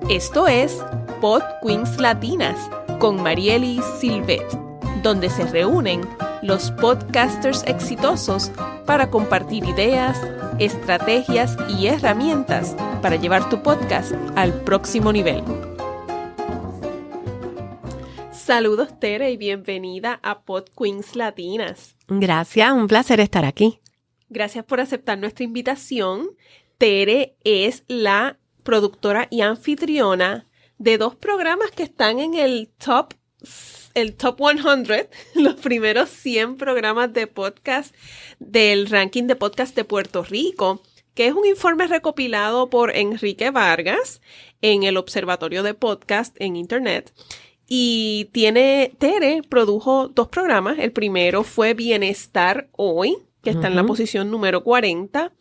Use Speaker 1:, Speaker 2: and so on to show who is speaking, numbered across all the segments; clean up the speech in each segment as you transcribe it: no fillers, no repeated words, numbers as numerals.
Speaker 1: Esto es Pod Queens Latinas con Marieli Silvet, donde se reúnen los podcasters exitosos para compartir ideas, estrategias y herramientas para llevar tu podcast al próximo nivel. Saludos, Tere, y bienvenida a Pod Queens Latinas.
Speaker 2: Gracias, un placer estar aquí.
Speaker 1: Gracias por aceptar nuestra invitación. Tere es la productora y anfitriona de dos programas que están en el top 100, los primeros 100 programas de podcast del ranking de podcast de Puerto Rico, que es un informe recopilado por Enrique Vargas en el Observatorio de Podcast en Internet. Y Tere produjo dos programas. El primero fue Bienestar Hoy, que está en la posición número 40.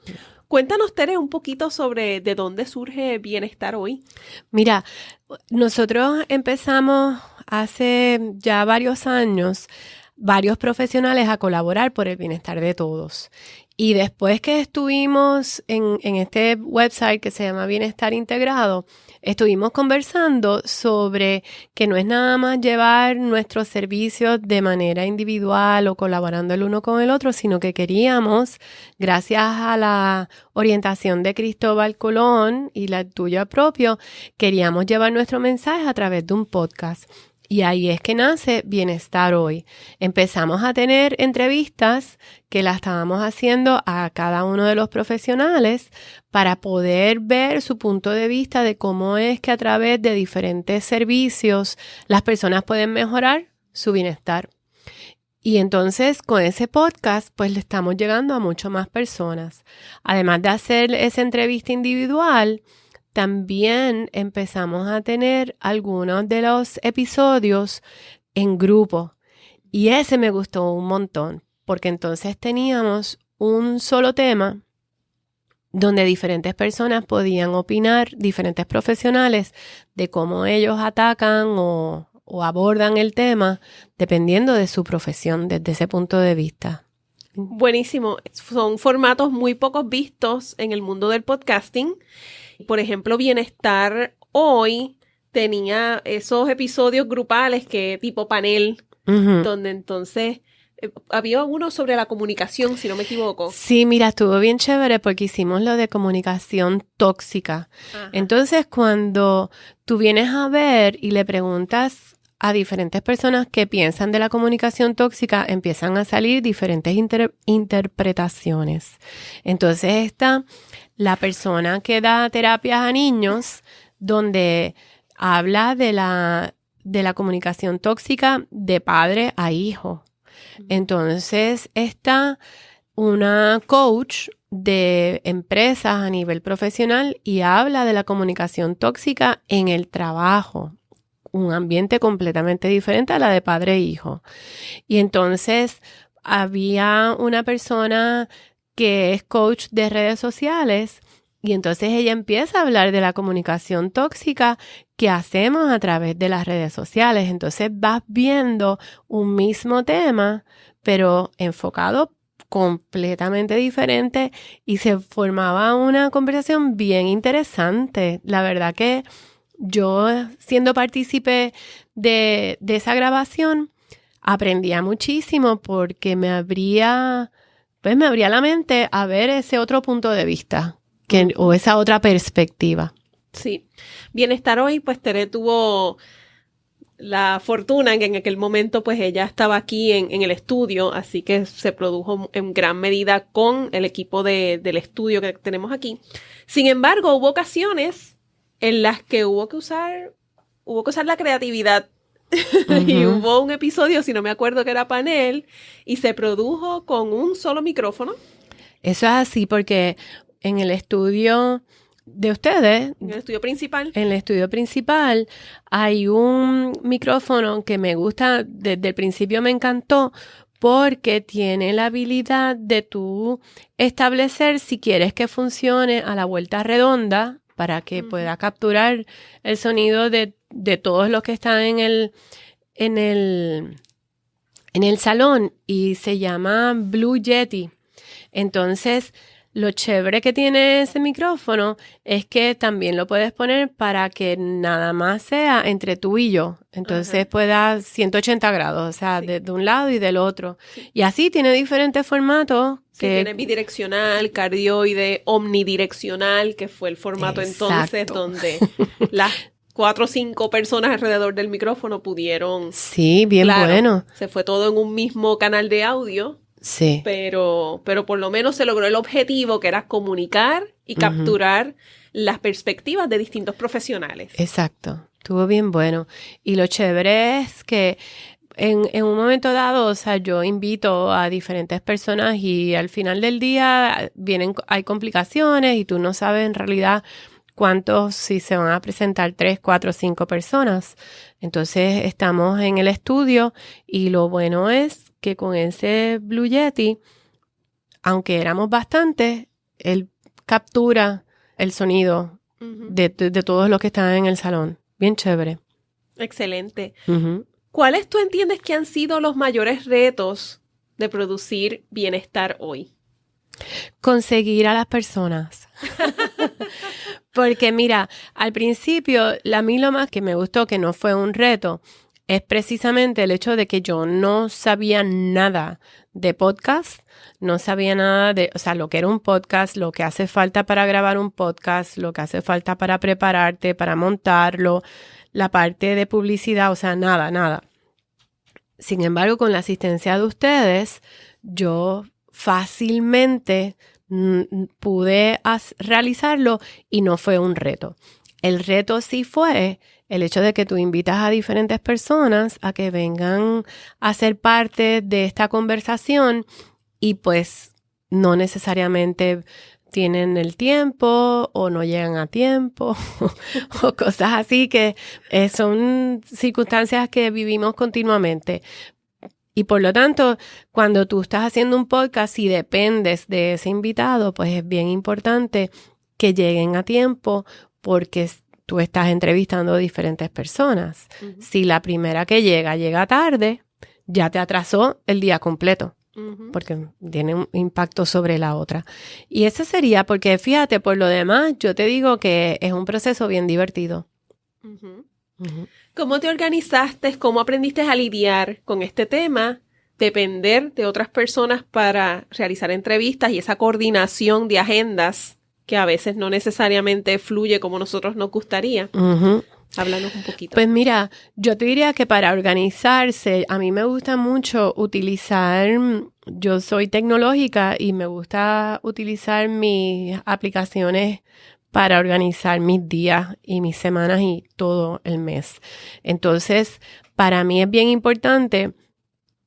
Speaker 1: Cuéntanos, Tere, un poquito sobre de dónde surge Bienestar Hoy.
Speaker 2: Mira, nosotros empezamos hace ya varios años, varios profesionales a colaborar por el bienestar de todos. Y después que estuvimos en este website que se llama Bienestar Integrado, estuvimos conversando sobre que no es nada más llevar nuestros servicios de manera individual o colaborando el uno con el otro, sino que queríamos, gracias a la orientación de Cristóbal Colón y la tuya propio, queríamos llevar nuestro mensaje a través de un podcast. Y ahí es que nace Bienestar Hoy. Empezamos a tener entrevistas que las estábamos haciendo a cada uno de los profesionales para poder ver su punto de vista de cómo es que a través de diferentes servicios las personas pueden mejorar su bienestar. Y entonces con ese podcast pues le estamos llegando a mucho más personas. Además de hacer esa entrevista individual, también empezamos a tener algunos de los episodios en grupo y ese me gustó un montón porque entonces teníamos un solo tema donde diferentes personas podían opinar, diferentes profesionales, de cómo ellos atacan o abordan el tema dependiendo de su profesión desde ese punto de vista.
Speaker 1: Buenísimo. Son formatos muy pocos vistos en el mundo del podcasting. Por ejemplo, Bienestar Hoy tenía esos episodios grupales que tipo panel, donde entonces había uno sobre la comunicación, si no me equivoco.
Speaker 2: Sí, mira, estuvo bien chévere porque hicimos lo de comunicación tóxica. Ajá. Entonces, cuando tú vienes a ver y le preguntas a diferentes personas qué piensan de la comunicación tóxica, empiezan a salir diferentes interpretaciones. Entonces está la persona que da terapias a niños, donde habla de la comunicación tóxica de padre a hijo. Entonces está una coach de empresas a nivel profesional y habla de la comunicación tóxica en el trabajo. Un ambiente completamente diferente a la de padre e hijo. Y entonces había una persona que es coach de redes sociales y entonces ella empieza a hablar de la comunicación tóxica que hacemos a través de las redes sociales. Entonces vas viendo un mismo tema, pero enfocado completamente diferente y se formaba una conversación bien interesante. La verdad que yo, siendo partícipe de esa grabación, aprendía muchísimo porque me abría la mente a ver ese otro punto de vista o esa otra perspectiva.
Speaker 1: Sí. Bienestar Hoy, pues Tere tuvo la fortuna en que en aquel momento pues ella estaba aquí en el estudio, así que se produjo en gran medida con el equipo del estudio que tenemos aquí. Sin embargo, hubo ocasiones en las que hubo que usar la creatividad. Y hubo un episodio, si no me acuerdo, que era panel y se produjo con un solo micrófono.
Speaker 2: Eso es así porque en el estudio de ustedes,
Speaker 1: en el
Speaker 2: estudio principal hay un micrófono que me gusta, desde el principio me encantó porque tiene la habilidad de tú establecer si quieres que funcione a la vuelta redonda para que pueda capturar el sonido de todos los que están en el salón y se llama Blue Yeti. Entonces, Lo chévere que tiene ese micrófono es que también lo puedes poner para que nada más sea entre tú y yo. Entonces pueda 180 grados, o sea, de un lado y del otro. Sí. Y así tiene diferentes formatos.
Speaker 1: Sí, tiene bidireccional, cardioide, omnidireccional, que fue el formato entonces donde las 4 o 5 personas alrededor del micrófono pudieron...
Speaker 2: Sí, bien bueno.
Speaker 1: Se fue todo en un mismo canal de audio.
Speaker 2: Sí.
Speaker 1: Pero por lo menos se logró el objetivo, que era comunicar y capturar las perspectivas de distintos profesionales.
Speaker 2: Exacto. Estuvo bien bueno. Y lo chévere es que en un momento dado, o sea, yo invito a diferentes personas y al final del día hay complicaciones y tú no sabes en realidad cuántos, si se van a presentar 3, 4, 5 personas. Entonces estamos en el estudio y lo bueno es que con ese Blue Yeti, aunque éramos bastantes, él captura el sonido de todos los que están en el salón. Bien chévere.
Speaker 1: Excelente. ¿Cuáles tú entiendes que han sido los mayores retos de producir Bienestar Hoy?
Speaker 2: Conseguir a las personas. Porque mira, al principio, a mí lo más que me gustó, que no fue un reto, es precisamente el hecho de que yo no sabía nada de podcast, no sabía nada de, o sea, lo que era un podcast, lo que hace falta para grabar un podcast, lo que hace falta para prepararte, para montarlo, la parte de publicidad, o sea, nada. Sin embargo, con la asistencia de ustedes, yo fácilmente pude realizarlo y no fue un reto. El reto sí fue el hecho de que tú invitas a diferentes personas a que vengan a ser parte de esta conversación y pues no necesariamente tienen el tiempo o no llegan a tiempo o cosas así que son circunstancias que vivimos continuamente. Y por lo tanto, cuando tú estás haciendo un podcast y dependes de ese invitado, pues es bien importante que lleguen a tiempo porque tú estás entrevistando a diferentes personas. Si la primera que llega tarde, ya te atrasó el día completo. Porque tiene un impacto sobre la otra. Y eso sería porque, fíjate, por lo demás, yo te digo que es un proceso bien divertido.
Speaker 1: ¿Cómo te organizaste? ¿Cómo aprendiste a lidiar con este tema? Depender de otras personas para realizar entrevistas y esa coordinación de agendas que a veces no necesariamente fluye como nosotros nos gustaría. Háblanos un poquito.
Speaker 2: Pues mira, yo te diría que para organizarse, a mí me gusta mucho utilizar, yo soy tecnológica y me gusta utilizar mis aplicaciones para organizar mis días y mis semanas y todo el mes. Entonces, para mí es bien importante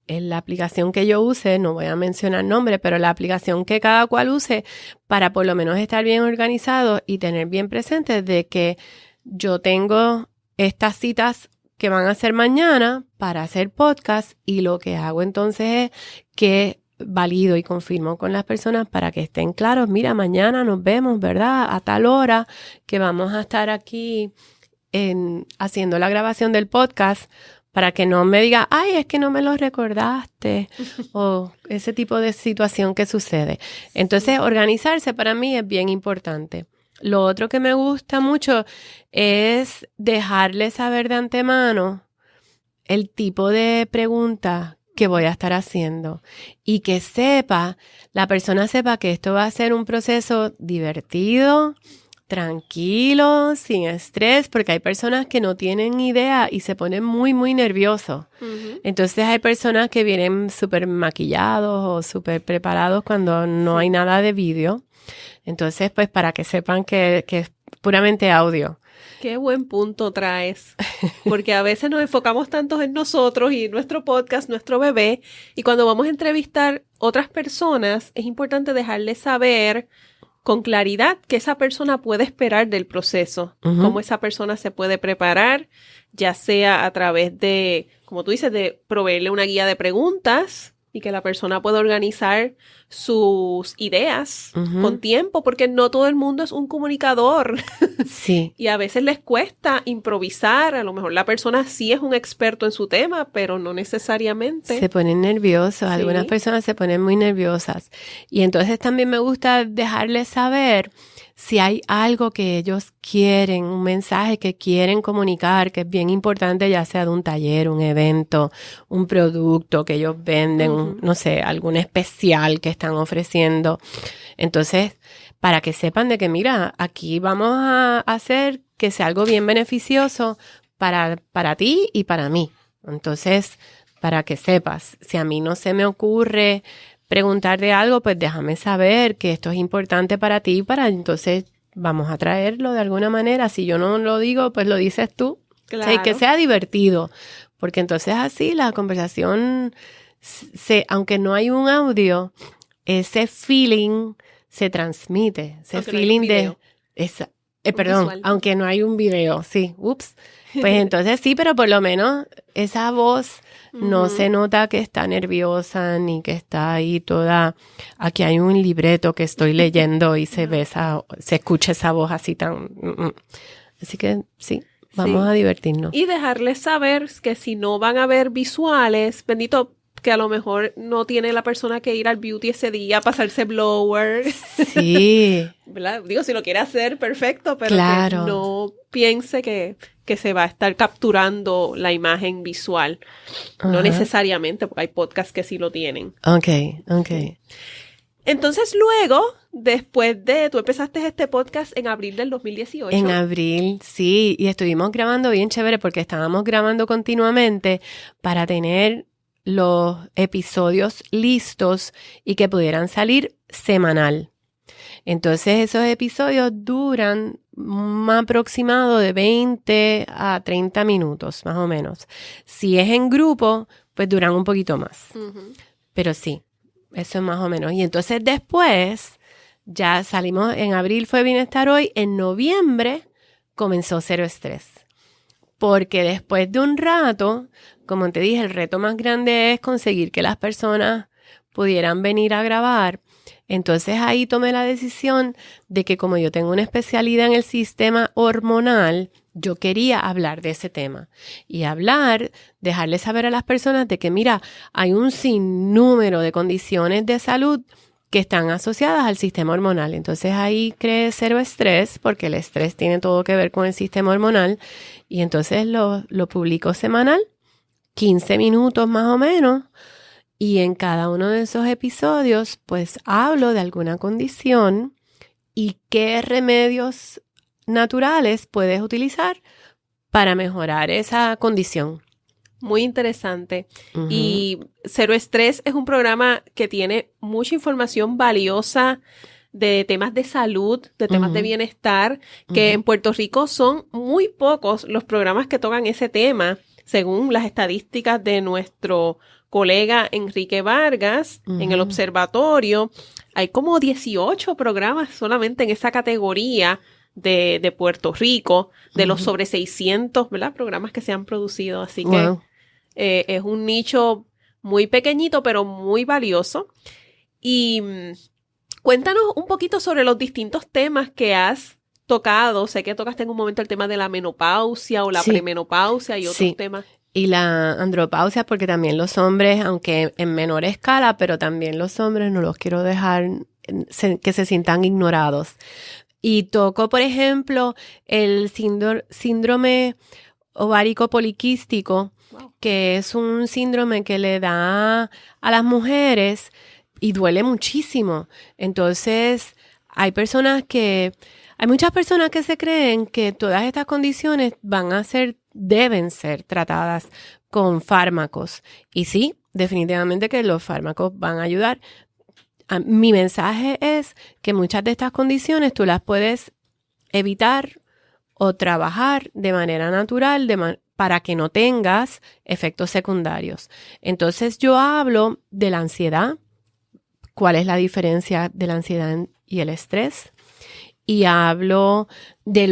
Speaker 2: en la aplicación que yo use, no voy a mencionar nombre, pero la aplicación que cada cual use para por lo menos estar bien organizado y tener bien presente de que yo tengo estas citas que van a ser mañana para hacer podcast y lo que hago entonces es que valido y confirmo con las personas para que estén claros. Mira, mañana nos vemos, ¿verdad? A tal hora que vamos a estar aquí haciendo la grabación del podcast para que no me diga, ay, es que no me lo recordaste o ese tipo de situación que sucede. Entonces, organizarse para mí es bien importante. Lo otro que me gusta mucho es dejarle saber de antemano el tipo de pregunta que voy a estar haciendo y que la persona sepa que esto va a ser un proceso divertido, tranquilo, sin estrés, porque hay personas que no tienen idea y se ponen muy, muy nerviosos. Entonces hay personas que vienen súper maquillados o súper preparados cuando no hay nada de vídeo. Entonces, pues para que sepan que es puramente audio.
Speaker 1: Qué buen punto traes, porque a veces nos enfocamos tanto en nosotros y nuestro podcast, nuestro bebé, y cuando vamos a entrevistar otras personas, es importante dejarles saber con claridad qué esa persona puede esperar del proceso, cómo esa persona se puede preparar, ya sea a través de, como tú dices, de proveerle una guía de preguntas y que la persona pueda organizar sus ideas con tiempo, porque no todo el mundo es un comunicador.
Speaker 2: Sí.
Speaker 1: Y a veces les cuesta improvisar. A lo mejor la persona sí es un experto en su tema, pero no necesariamente.
Speaker 2: Se ponen nerviosos.
Speaker 1: Sí.
Speaker 2: Algunas personas se ponen muy nerviosas. Y entonces también me gusta dejarles saber si hay algo que ellos quieren, un mensaje que quieren comunicar, que es bien importante, ya sea de un taller, un evento, un producto que ellos venden, no sé, algún especial que están ofreciendo. Entonces, para que sepan de que, mira, aquí vamos a hacer que sea algo bien beneficioso para ti y para mí. Entonces, para que sepas, si a mí no se me ocurre preguntar de algo, pues déjame saber que esto es importante para ti, para entonces vamos a traerlo de alguna manera. Si yo no lo digo, pues lo dices tú.
Speaker 1: Claro.
Speaker 2: O sea, y que sea divertido, porque entonces así la conversación, aunque no hay un audio, ese feeling se transmite, ese
Speaker 1: aunque
Speaker 2: feeling
Speaker 1: no
Speaker 2: de... perdón,
Speaker 1: visual.
Speaker 2: aunque no hay un video, sí, ups. Pues entonces sí, pero por lo menos esa voz no se nota que está nerviosa ni que está ahí toda. Aquí hay un libreto que estoy leyendo y se escucha esa voz así tan. Así que sí, vamos a divertirnos.
Speaker 1: Y dejarles saber que si no van a ver visuales, bendito, que a lo mejor no tiene la persona que ir al beauty ese día a pasarse blower.
Speaker 2: Sí.
Speaker 1: ¿Verdad? Digo, si lo quiere hacer, perfecto, pero
Speaker 2: claro.
Speaker 1: que no piense que se va a estar capturando la imagen visual. No necesariamente, porque hay podcasts que sí lo tienen.
Speaker 2: Ok.
Speaker 1: Entonces luego, después de... Tú empezaste este podcast en abril del 2018.
Speaker 2: En abril, sí. Y estuvimos grabando bien chévere porque estábamos grabando continuamente para tener los episodios listos y que pudieran salir semanal. Entonces esos episodios duran un aproximado de 20 a 30 minutos, más o menos. Si es en grupo, pues duran un poquito más. Pero sí, eso es más o menos. Y entonces después, ya salimos, en abril fue Bienestar Hoy, en noviembre comenzó Cero Estrés. Porque después de un rato, como te dije, el reto más grande es conseguir que las personas pudieran venir a grabar. Entonces ahí tomé la decisión de que como yo tengo una especialidad en el sistema hormonal, yo quería hablar de ese tema y dejarles saber a las personas de que mira, hay un sinnúmero de condiciones de salud que están asociadas al sistema hormonal. Entonces ahí creé Cero Estrés, porque el estrés tiene todo que ver con el sistema hormonal, y entonces lo publico semanal, 15 minutos más o menos, y en cada uno de esos episodios pues hablo de alguna condición y qué remedios naturales puedes utilizar para mejorar esa condición.
Speaker 1: Muy interesante. Y Cero Estrés es un programa que tiene mucha información valiosa de temas de salud, de temas de bienestar, que en Puerto Rico son muy pocos los programas que tocan ese tema, según las estadísticas de nuestro colega Enrique Vargas en el observatorio. Hay como 18 programas solamente en esa categoría de Puerto Rico, de los sobre 600, ¿verdad? Programas que se han producido. Así que es un nicho muy pequeñito, pero muy valioso. Y cuéntanos un poquito sobre los distintos temas que has tocado. Sé que tocaste en un momento el tema de la menopausia o la premenopausia y otros temas.
Speaker 2: Y la andropausia, porque también los hombres, aunque en menor escala, pero también los hombres no los quiero dejar que se sientan ignorados. Y toco, por ejemplo, el síndrome ovárico poliquístico, que es un síndrome que le da a las mujeres y duele muchísimo. Entonces, hay muchas personas que se creen que todas estas condiciones deben ser tratadas con fármacos. Y sí, definitivamente que los fármacos van a ayudar. Mi mensaje es que muchas de estas condiciones tú las puedes evitar o trabajar de manera natural para que no tengas efectos secundarios. Entonces yo hablo de la ansiedad, cuál es la diferencia de la ansiedad y el estrés, y hablo de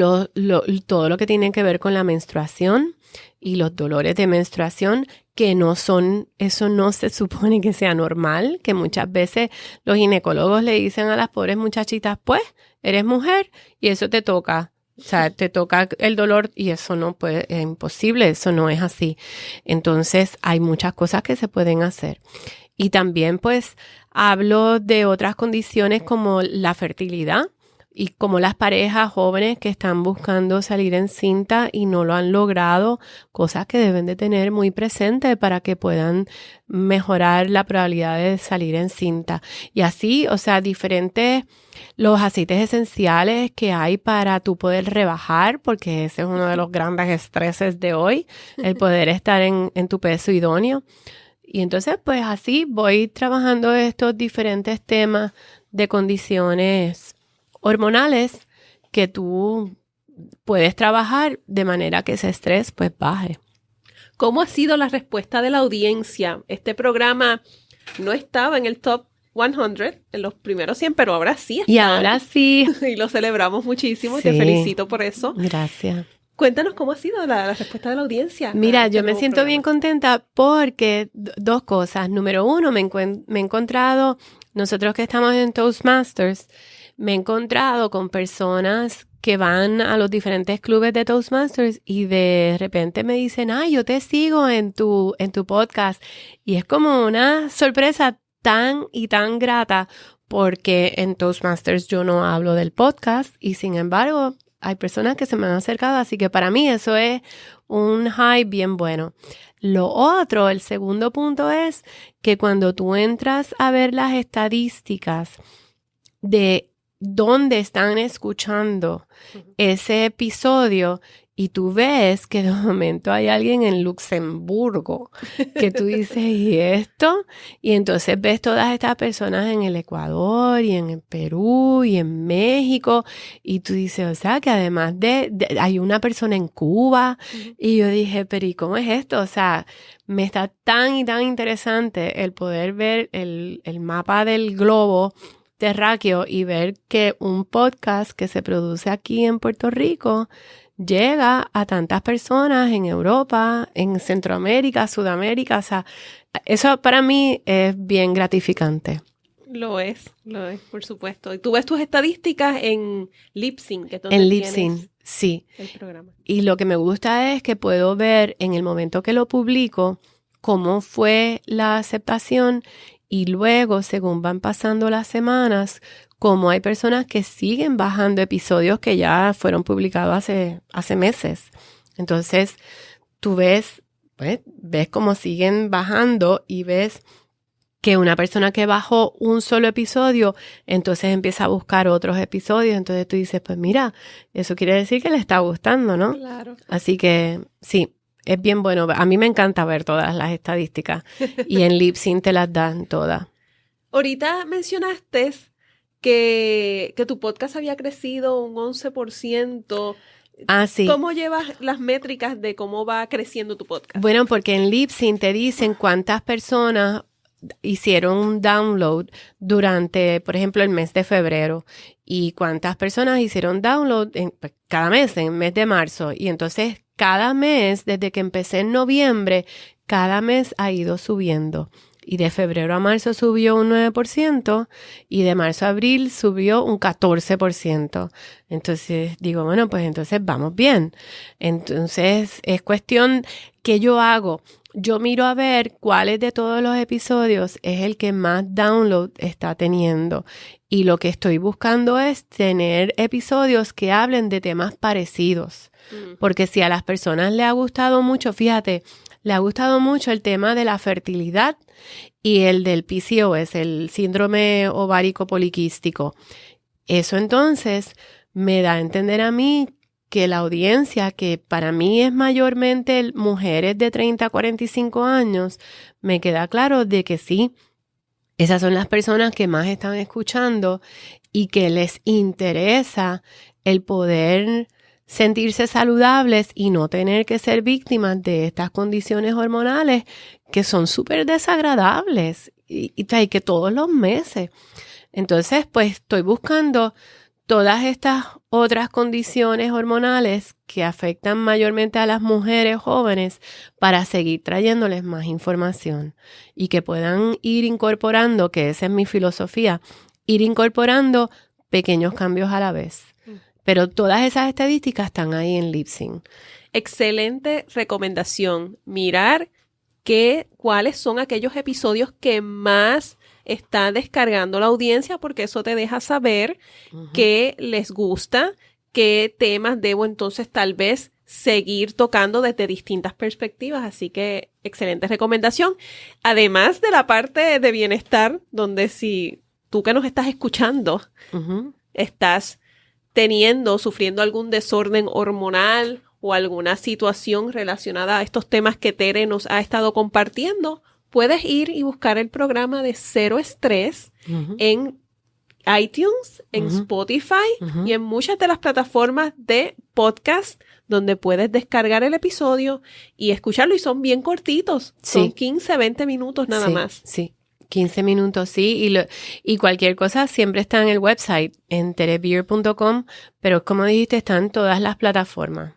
Speaker 2: todo lo que tiene que ver con la menstruación y los dolores de menstruación, que eso no se supone que sea normal, que muchas veces los ginecólogos le dicen a las pobres muchachitas, pues, eres mujer y eso te toca. O sea, te toca el dolor y eso no puede, es imposible, eso no es así. Entonces, hay muchas cosas que se pueden hacer. Y también, pues, hablo de otras condiciones como la fertilidad y como las parejas jóvenes que están buscando salir encinta y no lo han logrado, cosas que deben de tener muy presentes para que puedan mejorar la probabilidad de salir encinta. Y así, o sea, los aceites esenciales que hay para tú poder rebajar, porque ese es uno de los grandes estreses de hoy, el poder estar en tu peso idóneo. Y entonces, pues así voy trabajando estos diferentes temas de condiciones hormonales que tú puedes trabajar de manera que ese estrés pues baje.
Speaker 1: ¿Cómo ha sido la respuesta de la audiencia? Este programa no estaba en el top 100, en los primeros 100, pero ahora sí está.
Speaker 2: Y ahora sí.
Speaker 1: Y lo celebramos muchísimo y
Speaker 2: Sí.
Speaker 1: te felicito por eso.
Speaker 2: Gracias.
Speaker 1: Cuéntanos cómo ha sido la respuesta de la audiencia.
Speaker 2: Mira,
Speaker 1: este
Speaker 2: yo me
Speaker 1: nuevo
Speaker 2: siento
Speaker 1: programa.
Speaker 2: bien contenta porque dos cosas. Número uno, me he encontrado, nosotros que estamos en Toastmasters, me he encontrado con personas que van a los diferentes clubes de Toastmasters y de repente me dicen, yo te sigo en tu podcast. Y es como una sorpresa tan y tan grata porque en Toastmasters yo no hablo del podcast y sin embargo hay personas que se me han acercado, así que para mí eso es un high bien bueno. Lo otro, el segundo punto es que cuando tú entras a ver las estadísticas de dónde están escuchando ese episodio y tú ves que de momento hay alguien en Luxemburgo que tú dices, ¿y esto? Y entonces ves todas estas personas en el Ecuador y en el Perú y en México y tú dices, o sea, que además hay una persona en Cuba y yo dije, pero ¿y cómo es esto? O sea, me está tan y tan interesante el poder ver el mapa del globo terráqueo y ver que un podcast que se produce aquí en Puerto Rico llega a tantas personas en Europa, en Centroamérica, Sudamérica. O sea, eso para mí es bien gratificante.
Speaker 1: Lo es, por supuesto. Y tú ves tus estadísticas en Libsyn, que es donde
Speaker 2: En
Speaker 1: tienes
Speaker 2: Libsyn, sí.
Speaker 1: el programa.
Speaker 2: Y lo que me gusta es que puedo ver en el momento que lo publico cómo fue la aceptación y luego, según van pasando las semanas, como hay personas que siguen bajando episodios que ya fueron publicados hace meses. Entonces, tú ves cómo siguen bajando y ves que una persona que bajó un solo episodio, entonces empieza a buscar otros episodios. Entonces tú dices, pues mira, eso quiere decir que le está gustando, ¿no?
Speaker 1: Claro.
Speaker 2: Así que sí, es bien bueno. A mí me encanta ver todas las estadísticas y en Libsyn te las dan todas.
Speaker 1: Ahorita mencionaste que tu podcast había crecido un 11%.
Speaker 2: Sí.
Speaker 1: ¿Cómo llevas las métricas de cómo va creciendo tu podcast?
Speaker 2: Bueno, porque en Libsyn te dicen cuántas personas hicieron un download durante, por ejemplo, el mes de febrero y cuántas personas hicieron download cada mes, en el mes de marzo. Y entonces cada mes, desde que empecé en noviembre, cada mes ha ido subiendo. Y de febrero a marzo subió un 9% y de marzo a abril subió un 14%. Entonces digo, bueno, pues entonces vamos bien. Entonces es cuestión que yo hago. Yo miro a ver cuáles de todos los episodios es el que más download está teniendo. Y lo que estoy buscando es tener episodios que hablen de temas parecidos. Porque si a las personas le ha gustado mucho, fíjate, le ha gustado mucho el tema de la fertilidad y el del PCOS, el síndrome ovárico poliquístico. Eso entonces me da a entender a mí que la audiencia, que para mí es mayormente mujeres de 30 a 45 años, me queda claro de que sí, esas son las personas que más están escuchando y que les interesa el poder sentirse saludables y no tener que ser víctimas de estas condiciones hormonales que son súper desagradables y que todos los meses. Entonces, pues estoy buscando todas estas otras condiciones hormonales que afectan mayormente a las mujeres jóvenes para seguir trayéndoles más información y que puedan ir incorporando, que esa es mi filosofía, ir incorporando pequeños cambios a la vez. Pero todas esas estadísticas están ahí en Libsyn.
Speaker 1: Excelente recomendación. Mirar cuáles son aquellos episodios que más está descargando la audiencia, porque eso te deja saber qué les gusta, qué temas debo entonces tal vez seguir tocando desde distintas perspectivas. Así que excelente recomendación. Además de la parte de bienestar, donde si tú que nos estás escuchando estás sufriendo algún desorden hormonal o alguna situación relacionada a estos temas que Tere nos ha estado compartiendo, puedes ir y buscar el programa de Cero Estrés en iTunes, en Spotify y en muchas de las plataformas de podcast donde puedes descargar el episodio y escucharlo, y son bien cortitos. Sí. Son 15, 20 minutos nada más.
Speaker 2: Sí. 15 minutos, sí, y cualquier cosa siempre está en el website, en terebeer.com, pero como dijiste, están en todas las plataformas.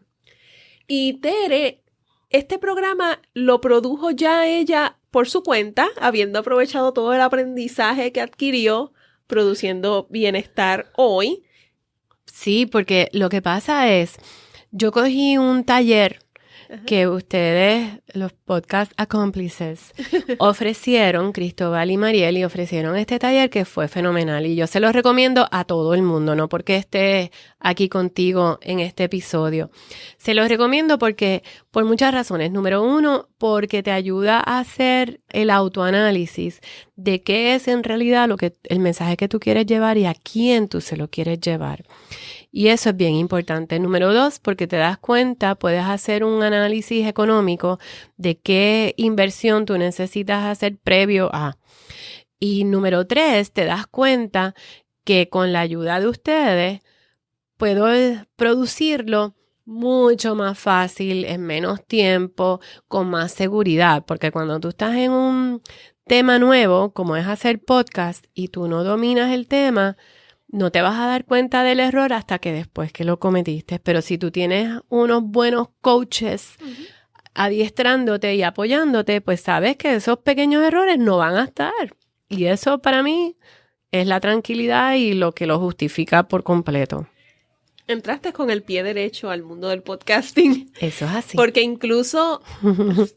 Speaker 1: Y Tere, este programa lo produjo ya ella por su cuenta, habiendo aprovechado todo el aprendizaje que adquirió produciendo Bienestar Hoy.
Speaker 2: Sí, porque lo que pasa es, yo cogí un taller que ustedes, los podcast accomplices, ofrecieron, Cristóbal y Mariel, ofrecieron este taller que fue fenomenal. Y yo se lo recomiendo a todo el mundo, no porque esté aquí contigo en este episodio. Se los recomiendo porque, por muchas razones. Número uno, porque te ayuda a hacer el autoanálisis de qué es en realidad el mensaje que tú quieres llevar y a quién tú se lo quieres llevar. Y eso es bien importante. Número dos, porque te das cuenta, puedes hacer un análisis económico de qué inversión tú necesitas hacer previo a. Y número tres, te das cuenta que con la ayuda de ustedes puedo producirlo mucho más fácil, en menos tiempo, con más seguridad. Porque cuando tú estás en un tema nuevo, como es hacer podcast, y tú no dominas el tema, no te vas a dar cuenta del error hasta que después que lo cometiste. Pero si tú tienes unos buenos coaches adiestrándote y apoyándote, pues sabes que esos pequeños errores no van a estar. Y eso para mí es la tranquilidad y lo que lo justifica por completo.
Speaker 1: Entraste con el pie derecho al mundo del podcasting.
Speaker 2: Eso es así.
Speaker 1: Porque incluso,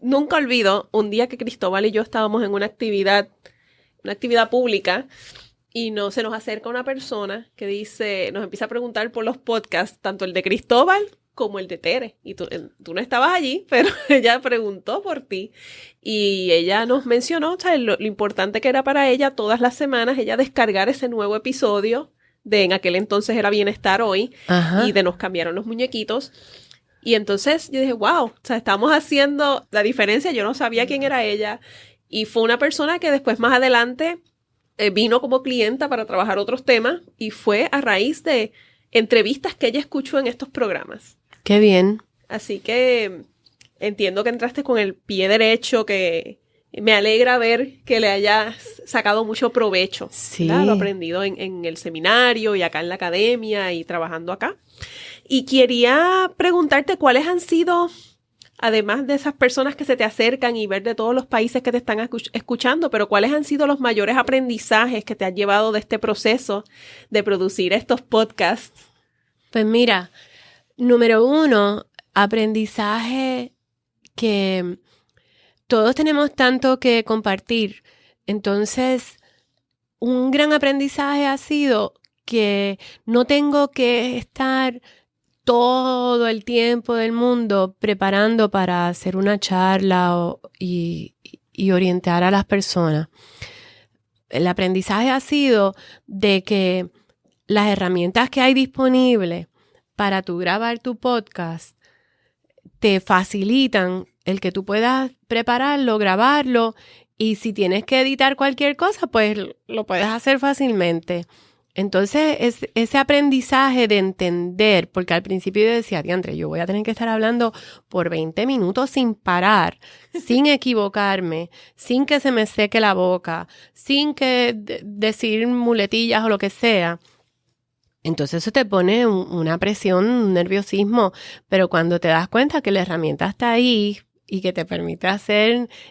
Speaker 1: nunca olvido, un día que Cristóbal y yo estábamos en una actividad pública, y se nos acerca una persona que nos empieza a preguntar por los podcasts, tanto el de Cristóbal como el de Tere. Y tú no estabas allí, pero ella preguntó por ti. Y ella nos mencionó, ¿sabes? Lo importante que era para ella todas las semanas ella descargar ese nuevo episodio en aquel entonces era Bienestar Hoy. Ajá. Y nos cambiaron los muñequitos. Y entonces yo dije, wow, estamos haciendo la diferencia. Yo no sabía quién era ella. Y fue una persona que después más adelante vino como clienta para trabajar otros temas, y fue a raíz de entrevistas que ella escuchó en estos programas.
Speaker 2: ¡Qué bien!
Speaker 1: Así que entiendo que entraste con el pie derecho, que me alegra ver que le hayas sacado mucho provecho.
Speaker 2: Sí.
Speaker 1: ¿Verdad? Lo aprendido en el seminario y acá en la academia y trabajando acá. Y quería preguntarte cuáles han sido, además de esas personas que se te acercan y ver de todos los países que te están escuchando, pero ¿cuáles han sido los mayores aprendizajes que te has llevado de este proceso de producir estos podcasts?
Speaker 2: Pues mira, número uno, aprendizaje que todos tenemos tanto que compartir. Entonces, un gran aprendizaje ha sido que no tengo que estar todo el tiempo del mundo preparando para hacer una charla y orientar a las personas. El aprendizaje ha sido de que las herramientas que hay disponibles para tú grabar tu podcast te facilitan el que tú puedas prepararlo, grabarlo, y si tienes que editar cualquier cosa, pues lo puedes hacer fácilmente. Entonces, ese aprendizaje de entender, porque al principio yo decía, diantre, yo voy a tener que estar hablando por 20 minutos sin parar, sin equivocarme, sin que se me seque la boca, sin que decir muletillas o lo que sea. Entonces eso te pone una presión, un nerviosismo, pero cuando te das cuenta que la herramienta está ahí y que te permite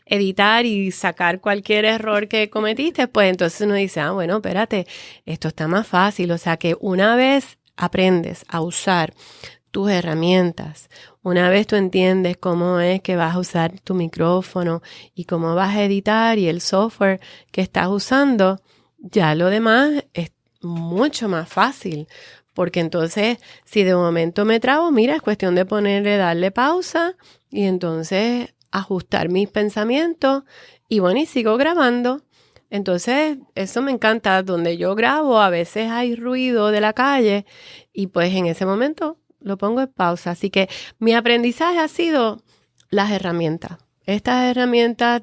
Speaker 2: editar y sacar cualquier error que cometiste, pues entonces uno dice, bueno, espérate, esto está más fácil. O sea que una vez aprendes a usar tus herramientas, una vez tú entiendes cómo es que vas a usar tu micrófono y cómo vas a editar y el software que estás usando, ya lo demás es mucho más fácil, porque entonces si de momento me trabo, mira, es cuestión de darle pausa y entonces ajustar mis pensamientos y bueno, y sigo grabando. Entonces eso me encanta, donde yo grabo a veces hay ruido de la calle y pues en ese momento lo pongo en pausa. Así que mi aprendizaje ha sido las herramientas. Estas herramientas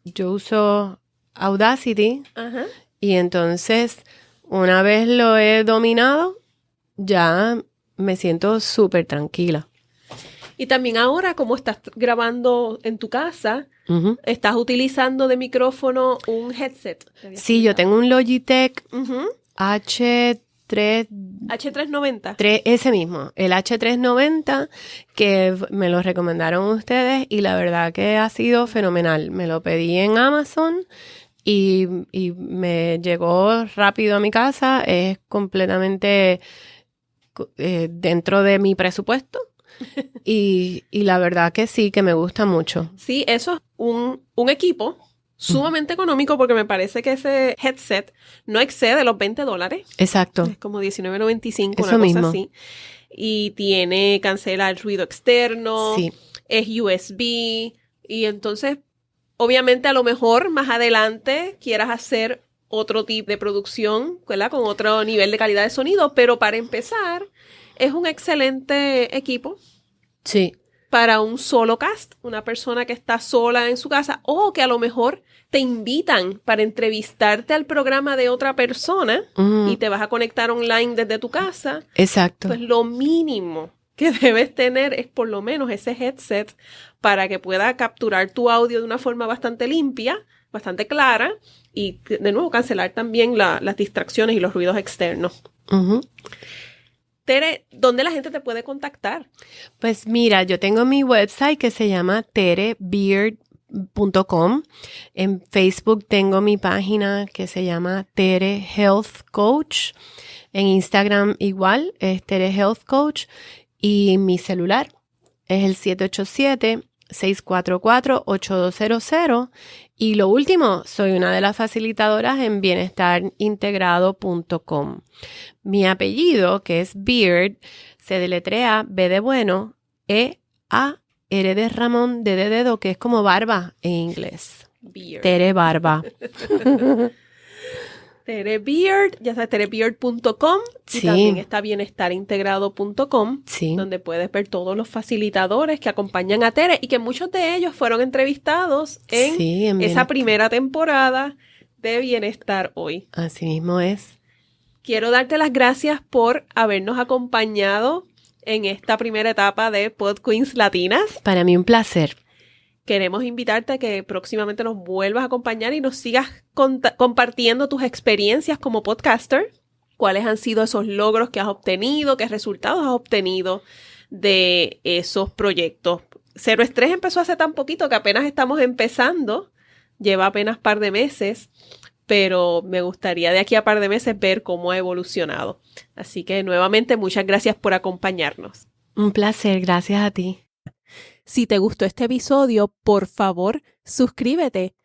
Speaker 2: yo uso Audacity.
Speaker 1: Ajá.
Speaker 2: Y entonces una vez lo he dominado, ya me siento súper tranquila.
Speaker 1: Y también ahora, como estás grabando en tu casa,
Speaker 2: Uh-huh.
Speaker 1: estás utilizando de micrófono un headset.
Speaker 2: Sí, yo tengo un Logitech
Speaker 1: Uh-huh.
Speaker 2: H390.
Speaker 1: H390.
Speaker 2: Ese mismo, el H390, que me lo recomendaron ustedes y la verdad que ha sido fenomenal. Me lo pedí en Amazon y me llegó rápido a mi casa. Es completamente dentro de mi presupuesto y la verdad que sí, que me gusta mucho.
Speaker 1: Sí, eso es un equipo sumamente económico porque me parece que ese headset no excede los $20.
Speaker 2: Exacto.
Speaker 1: Es como $19.95,
Speaker 2: Eso
Speaker 1: una
Speaker 2: mismo.
Speaker 1: cosa así. Y cancela el ruido externo,
Speaker 2: Sí.
Speaker 1: es USB. Y entonces, obviamente, a lo mejor más adelante quieras hacer otro tipo de producción, ¿verdad? Con otro nivel de calidad de sonido. Pero para empezar, es un excelente equipo.
Speaker 2: Sí.
Speaker 1: Para un solo cast, una persona que está sola en su casa o que a lo mejor te invitan para entrevistarte al programa de otra persona y te vas a conectar online desde tu casa.
Speaker 2: Exacto.
Speaker 1: Pues lo mínimo que debes tener es por lo menos ese headset para que pueda capturar tu audio de una forma bastante limpia, bastante clara y de nuevo cancelar también las distracciones y los ruidos externos.
Speaker 2: Uh-huh.
Speaker 1: Tere, ¿dónde la gente te puede contactar?
Speaker 2: Pues mira, yo tengo mi website que se llama terebeard.com. En Facebook tengo mi página que se llama Tere Health Coach. En Instagram igual es Tere Health Coach. Y mi celular es el 787-644-8200. Y lo último, soy una de las facilitadoras en bienestarintegrado.com. Mi apellido, que es Beard, se deletrea B de bueno, E-A-R de Ramón, D de dedo, que es como barba en inglés.
Speaker 1: Beard.
Speaker 2: Tere Barba.
Speaker 1: Tere Beard, ya sabes, terebeard.com y
Speaker 2: Sí.
Speaker 1: también está bienestarintegrado.com,
Speaker 2: Sí.
Speaker 1: donde puedes ver todos los facilitadores que acompañan a Tere y que muchos de ellos fueron entrevistados en
Speaker 2: Sí, en
Speaker 1: esa
Speaker 2: Bienestar.
Speaker 1: primera temporada de Bienestar Hoy.
Speaker 2: Así mismo es.
Speaker 1: Quiero darte las gracias por habernos acompañado en esta primera etapa de Pod Queens Latinas.
Speaker 2: Para mí un placer.
Speaker 1: Queremos invitarte a que próximamente nos vuelvas a acompañar y nos sigas compartiendo tus experiencias como podcaster. ¿Cuáles han sido esos logros que has obtenido? ¿Qué resultados has obtenido de esos proyectos? Cero Estrés empezó hace tan poquito que apenas estamos empezando. Lleva apenas par de meses, pero me gustaría de aquí a par de meses ver cómo ha evolucionado. Así que nuevamente muchas gracias por acompañarnos.
Speaker 2: Un placer, gracias a ti.
Speaker 1: Si te gustó este episodio, por favor, suscríbete.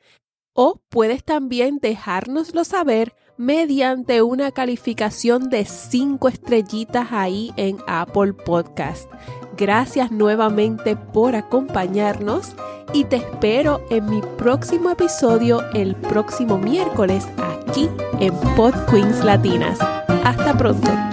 Speaker 1: O puedes también dejárnoslo saber mediante una calificación de 5 estrellitas ahí en Apple Podcast. Gracias nuevamente por acompañarnos y te espero en mi próximo episodio el próximo miércoles aquí en Pod Queens Latinas. Hasta pronto.